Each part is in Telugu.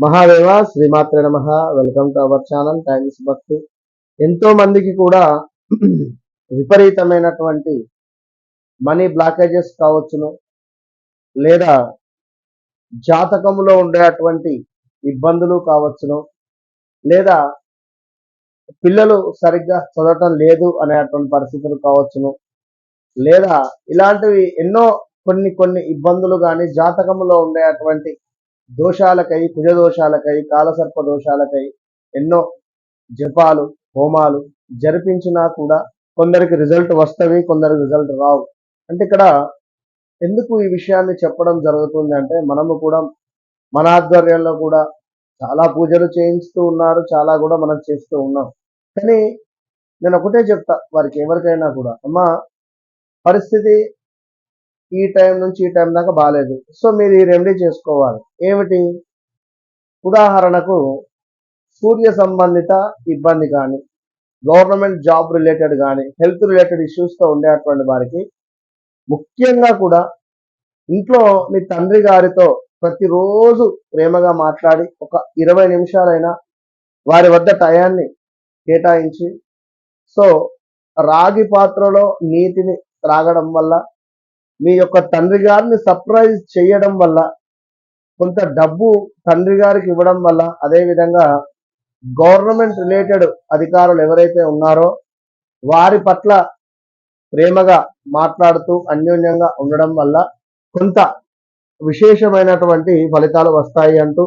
మహాదేవ శ్రీమాత్రే నమః. Welcome to our channel times భక్తి. ఎంతో మందికి కూడా విపరీతమైనటువంటి మనీ బ్లాకేజెస్ కావచ్చును, లేదా జాతకంలో ఉండేటువంటి ఇబ్బందులు కావచ్చును, లేదా పిల్లలు సరిగ్గా చదవటం లేదు అనేటువంటి పరిస్థితులు కావచ్చును, లేదా ఇలాంటివి ఎన్నో కొన్ని ఇబ్బందులు కానీ జాతకంలో ఉండేటువంటి దోషాలకై, కుజ దోషాలకై, కాలసర్ప దోషాలకై ఎన్నో జపాలు, హోమాలు జరిపించినా కూడా కొందరికి రిజల్ట్ వస్తవి, కొందరికి రిజల్ట్ రావు. అంటే ఇక్కడ ఎందుకు ఈ విషయాన్ని చెప్పడం జరుగుతుంది అంటే, మనము కూడా మన ఆధ్వర్యంలో కూడా చాలా పూజలు చేయిస్తూ ఉన్నారు, చాలా కూడా మనం చేస్తూ ఉన్నాం. కానీ నేను ఒకటే చెప్తా వారికి, ఎవరికైనా కూడా, అమ్మా పరిస్థితి ఈ టైం నుంచి ఈ టైం దాకా బాగాలేదు, సో మీరు ఈ రెమెడీ చేసుకోవాలి. ఏమిటి? ఉదాహరణకు సూర్య సంబంధిత ఇబ్బంది కానీ, గవర్నమెంట్ జాబ్ రిలేటెడ్ కానీ, హెల్త్ రిలేటెడ్ ఇష్యూస్తో ఉండేటువంటి వారికి ముఖ్యంగా కూడా ఇంట్లో మీ తండ్రి గారితో ప్రతిరోజు ప్రేమగా మాట్లాడి ఒక 20 నిమిషాలైనా వారి వద్ద టయాన్ని కేటాయించి, సో రాగి పాత్రలో నీటిని త్రాగడం వల్ల, మీ యొక్క తండ్రి గారిని సర్ప్రైజ్ చేయడం వల్ల, కొంత డబ్బు తండ్రి గారికి ఇవ్వడం వల్ల, అదేవిధంగా గవర్నమెంట్ రిలేటెడ్ అధికారులు ఎవరైతే ఉన్నారో వారి పట్ల ప్రేమగా మాట్లాడుతూ అన్యోన్యంగా ఉండడం వల్ల కొంత విశేషమైనటువంటి ఫలితాలు వస్తాయి అంటూ,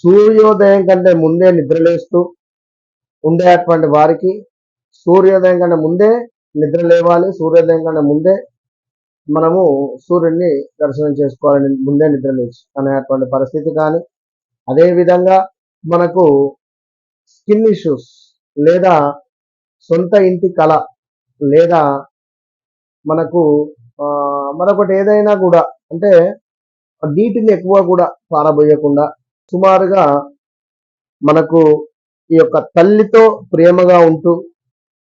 సూర్యోదయం కంటే ముందే నిద్రలేస్తూ ఉండేటువంటి వారికి సూర్యోదయం కంటే ముందే నిద్ర లేవాలి, సూర్యోదయం కంటే ముందే మనము సూర్యుడిని దర్శనం చేసుకోవాలని, ముందే నిద్ర లేచి అనేటువంటి పరిస్థితి కానీ, అదేవిధంగా మనకు స్కిన్ ఇష్యూస్, లేదా సొంత ఇంటి కళ, లేదా మనకు మరొకటి ఏదైనా కూడా, అంటే నీటిని ఎక్కువ కూడా పారబోయకుండా సుమారుగా మనకు ఈ యొక్క తల్లితో ప్రేమగా ఉంటూ,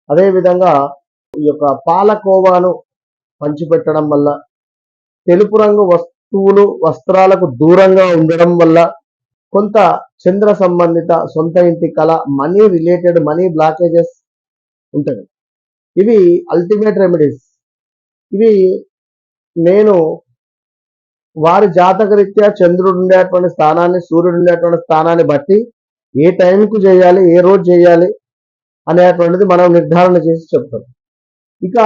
అదేవిధంగా ఈ యొక్క పాలకోవాను పంచిపెట్టడం వల్ల, తెలుపు రంగు వస్తువులు వస్త్రాలకు దూరంగా ఉండడం వల్ల కొంత చంద్ర సంబంధిత సొంత ఇంటి కళ, మనీ రిలేటెడ్ మనీ బ్లాకేజెస్ ఉంటుంది. ఇవి అల్టిమేట్ రెమెడీస్. ఇవి నేను వారి జాతకరీత్యా చంద్రుడు ఉండేటువంటి స్థానాన్ని, సూర్యుడు ఉండేటువంటి స్థానాన్ని బట్టి ఏ టైంకు చేయాలి, ఏ రోజు చేయాలి అనేటువంటిది మనం నిర్ధారణ చేసి చెప్తాం. ఇక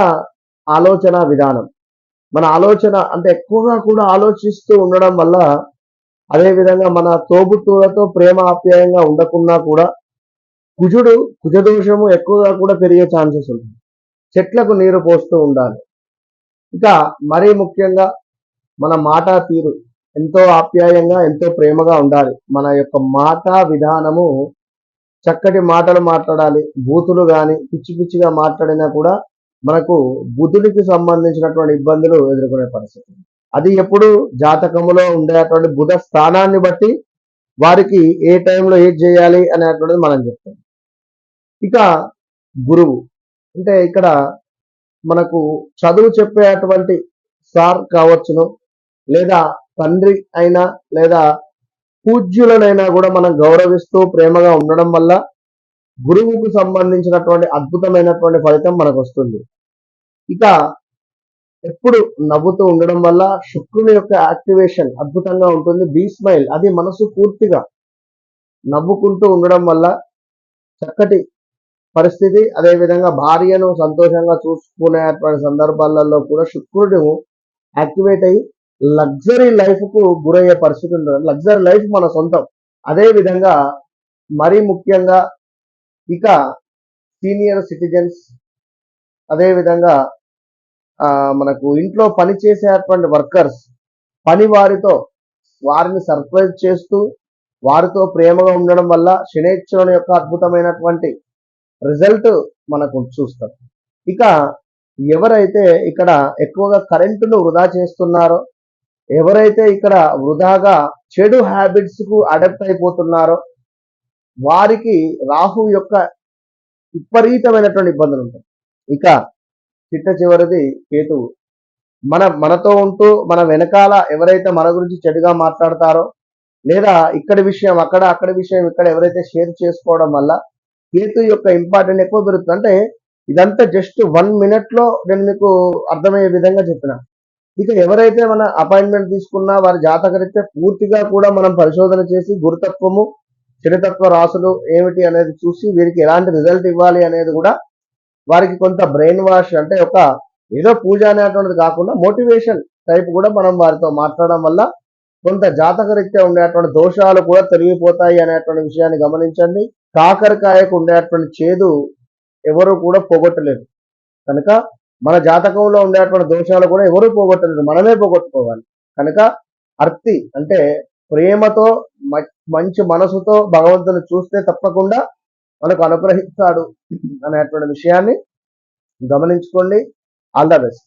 ఆలోచన విధానం, మన ఆలోచన అంటే ఎక్కువగా కూడా ఆలోచిస్తూ ఉండడం వల్ల, అదేవిధంగా మన తోబుట్టువులతో ప్రేమ ఆప్యాయంగా ఉండకున్నా కూడా కుజదోషము ఎక్కువగా కూడా పెరిగే ఛాన్సెస్ ఉంటుంది. చెట్లకు నీరు పోస్తూ ఉండాలి. ఇక మరీ ముఖ్యంగా మన మాట తీరు ఎంతో ఆప్యాయంగా, ఎంతో ప్రేమగా ఉండాలి. మన యొక్క మాట విధానము చక్కటి మాటలు మాట్లాడాలి. బూతులు కానీ పిచ్చి పిచ్చిగా మాట్లాడినా కూడా మనకు బుధుడికి సంబంధించినటువంటి ఇబ్బందులు ఎదుర్కొనే పరిస్థితి. అది ఎప్పుడు జాతకములో ఉండేటువంటి బుధ స్థానాన్ని బట్టి వారికి ఏ టైంలో ఏది చేయాలి అనేటువంటిది మనం చెప్తాం. ఇక గురువు అంటే ఇక్కడ మనకు చదువు చెప్పేటువంటి సార్ కావచ్చును, లేదా తండ్రి అయినా, లేదా పూజ్యులనైనా కూడా మనం గౌరవిస్తూ ప్రేమగా ఉండడం వల్ల గురువుకు సంబంధించినటువంటి అద్భుతమైనటువంటి ఫలితం మనకు వస్తుంది. ఇక ఎప్పుడు నవ్వుతూ ఉండడం వల్ల శుక్రుని యొక్క యాక్టివేషన్ అద్భుతంగా ఉంటుంది. బీ స్మైల్, అది మనసు పూర్తిగా నవ్వుకుంటూ ఉండడం వల్ల చక్కటి పరిస్థితి. అదేవిధంగా భార్యను సంతోషంగా చూసుకునేటువంటి సందర్భాలలో కూడా శుక్రుడు యాక్టివేట్ అయ్యి లగ్జరీ లైఫ్కు గురయ్యే పరిస్థితి ఉంటుంది. లగ్జరీ లైఫ్ మన సొంతం. అదేవిధంగా మరీ ముఖ్యంగా ఇక సీనియర్ సిటిజన్స్, అదేవిధంగా మనకు ఇంట్లో పనిచేసేటువంటి వర్కర్స్, పని వారిని సర్ప్రైజ్ చేస్తూ వారితో ప్రేమగా ఉండడం వల్ల శనేశ్వరుని యొక్క అద్భుతమైనటువంటి రిజల్ట్ మనకు చూస్తాం. ఇక ఎవరైతే ఇక్కడ ఎక్కువగా కరెంటును వృధా చేస్తున్నారో, ఎవరైతే ఇక్కడ వృధాగా చెడు హ్యాబిట్స్కు అడాప్ట్ అయిపోతున్నారో వారికి రాహు యొక్క విపరీతమైనటువంటి ఇబ్బందులు ఉంటాయి. ఇక చిట్ట చివరిది కేతువు. మనతో ఉంటూ మన వెనకాల ఎవరైతే మన గురించి చెడుగా మాట్లాడతారో, లేదా ఇక్కడి విషయం అక్కడ, అక్కడి విషయం ఇక్కడ ఎవరైతే షేర్ చేసుకోవడం వల్ల కేతు యొక్క ఇంపార్టెంట్ ఎక్కువ పెరుగుతుంది. అంటే ఇదంతా జస్ట్ 1 మినిట్లో నేను మీకు అర్థమయ్యే విధంగా చెప్పిన. ఇక ఎవరైతే మన అపాయింట్మెంట్ తీసుకున్నా వారి జాతకరీత్యా పూర్తిగా కూడా మనం పరిశోధన చేసి గురుతత్వము, శనితత్వ రాసులు ఏమిటి అనేది చూసి వీరికి ఎలాంటి రిజల్ట్ ఇవ్వాలి అనేది కూడా వారికి కొంత బ్రెయిన్ వాష్ అంటే ఒక ఏదో పూజ అనేటువంటిది కాకుండా మోటివేషన్ టైప్ కూడా మనం వారితో మాట్లాడడం వల్ల కొంత జాతకరీత్యా ఉండేటువంటి దోషాలు కూడా తొలగిపోతాయి అనేటువంటి విషయాన్ని గమనించండి. కాకరకాయకు ఉండేటువంటి చేదు ఎవరు కూడా పోగొట్టలేరు కనుక మన జాతకంలో ఉండేటువంటి దోషాలు కూడా ఎవరు పోగొట్టలేరు, మనమే పోగొట్టుకోవాలి. కనుక అర్తి అంటే ప్రేమతో మంచి మనసుతో భగవంతుని చూస్తే తప్పకుండా మనకు అనుగ్రహిస్తాడు అనేటువంటి విషయాన్ని గమనించుకోండి. All the best.